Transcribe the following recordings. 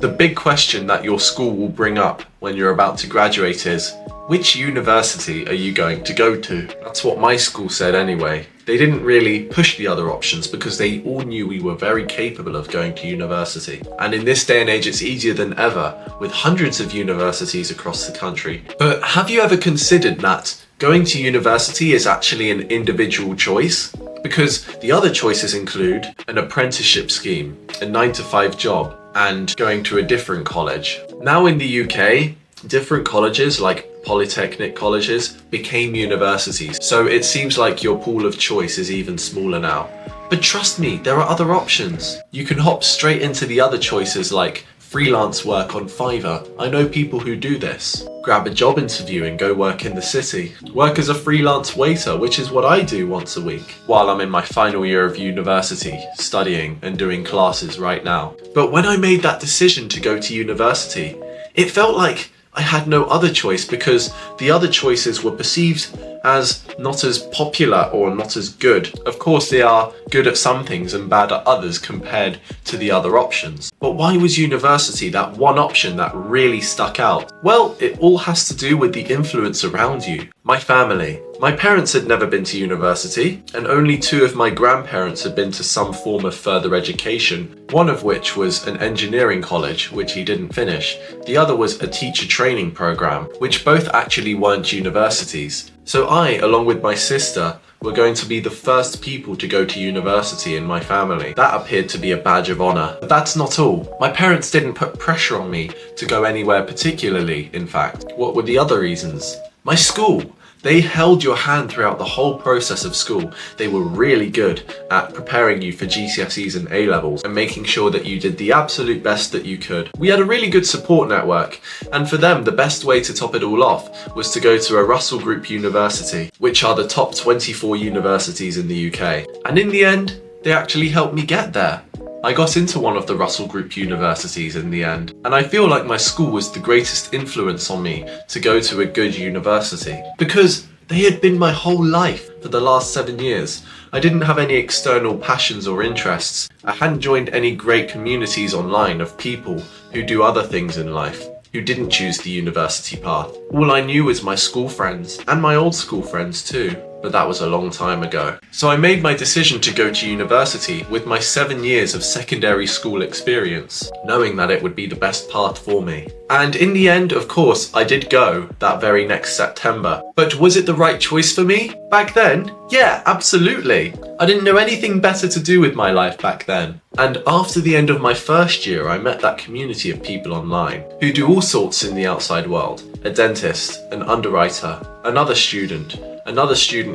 The big question that your school will bring up when you're about to graduate is, which university are you going to go to? That's what my school said anyway. They didn't really push the other options because they all knew we were very capable of going to university. And in this day and age, it's easier than ever with hundreds of universities across the country. But have you ever considered that going to university is actually an individual choice? Because the other choices include an apprenticeship scheme, a 9-to-5 job, and going to a different college. Now in the UK, different colleges like polytechnic colleges became universities, so it seems like your pool of choice is even smaller now. But trust me, there are other options. You can hop straight into the other choices like freelance work on Fiverr. I know people who do this. Grab a job interview and go work in the city. Work as a freelance waiter, which is what I do once a week, while I'm in my final year of university, studying and doing classes right now. But when I made that decision to go to university, it felt like I had no other choice because the other choices were perceived as not as popular or not as good. Of course, they are good at some things and bad at others compared to the other options. But why was university that one option that really stuck out? Well, it all has to do with the influence around you. My family. My parents had never been to university, and only 2 of my grandparents had been to some form of further education, one of which was an engineering college, which he didn't finish. The other was a teacher training program, which both actually weren't universities. So I, along with my sister, were going to be the first people to go to university in my family. That appeared to be a badge of honor. But that's not all. My parents didn't put pressure on me to go anywhere particularly, in fact. What were the other reasons? My school. They held your hand throughout the whole process of school. They were really good at preparing you for GCSEs and A-levels and making sure that you did the absolute best that you could. We had a really good support network, and for them, the best way to top it all off was to go to a Russell Group university, which are the top 24 universities in the UK. And in the end, they actually helped me get there. I got into one of the Russell Group universities in the end, and I feel like my school was the greatest influence on me to go to a good university, because they had been my whole life for the last 7 years. I didn't have any external passions or interests. I hadn't joined any great communities online of people who do other things in life, who didn't choose the university path. All I knew was my school friends, and my old school friends too. But that was a long time ago. So I made my decision to go to university with my 7 years of secondary school experience, knowing that it would be the best path for me. And in the end, of course, I did go that very next September. But was it the right choice for me? Back then? Yeah, absolutely. I didn't know anything better to do with my life back then. And after the end of my first year, I met that community of people online who do all sorts in the outside world. A dentist, an underwriter, another student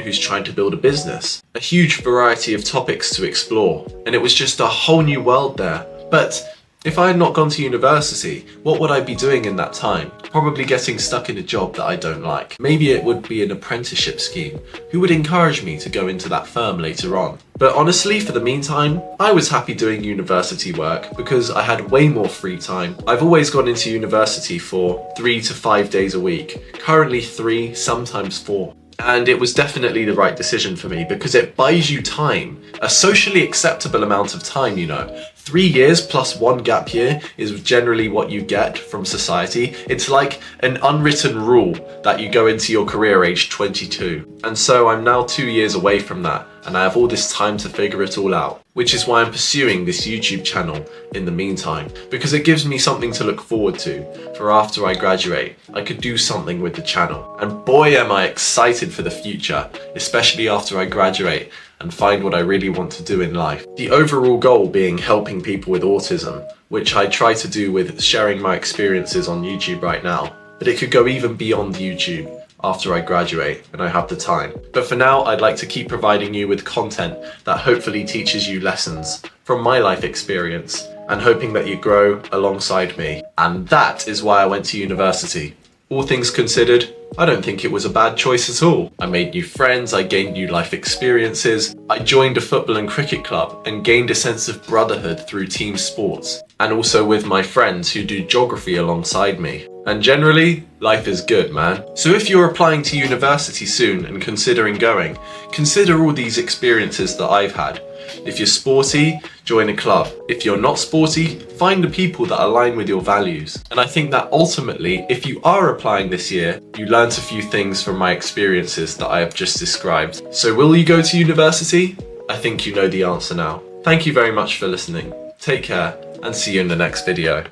who's trying to build a business. A huge variety of topics to explore, and it was just a whole new world there. But if I had not gone to university, what would I be doing in that time? Probably getting stuck in a job that I don't like. Maybe it would be an apprenticeship scheme. Who would encourage me to go into that firm later on? But honestly, for the meantime, I was happy doing university work because I had way more free time. I've always gone into university for 3 to 5 days a week. Currently 3, sometimes 4. And it was definitely the right decision for me because it buys you time, a socially acceptable amount of time, 3 years plus 1 gap year is generally what you get from society. It's like an unwritten rule that you go into your career age 22. And so I'm now 2 years away from that, and I have all this time to figure it all out, which is why I'm pursuing this YouTube channel in the meantime, because it gives me something to look forward to for after I graduate. I could do something with the channel, and boy am I excited for the future, especially after I graduate and find what I really want to do in life. The overall goal being helping people with autism, which I try to do with sharing my experiences on YouTube right now, but it could go even beyond YouTube after I graduate and I have the time. But for now, I'd like to keep providing you with content that hopefully teaches you lessons from my life experience and hoping that you grow alongside me. And that is why I went to university. All things considered, I don't think it was a bad choice at all. I made new friends, I gained new life experiences, I joined a football and cricket club and gained a sense of brotherhood through team sports, and also with my friends who do geography alongside me. And generally, life is good, man. So if you're applying to university soon and considering going, consider all these experiences that I've had. If you're sporty, join a club. If you're not sporty, find the people that align with your values. And I think that ultimately, if you are applying this year, you learnt a few things from my experiences that I have just described. So will you go to university? I think you know the answer now. Thank you very much for listening. Take care and see you in the next video.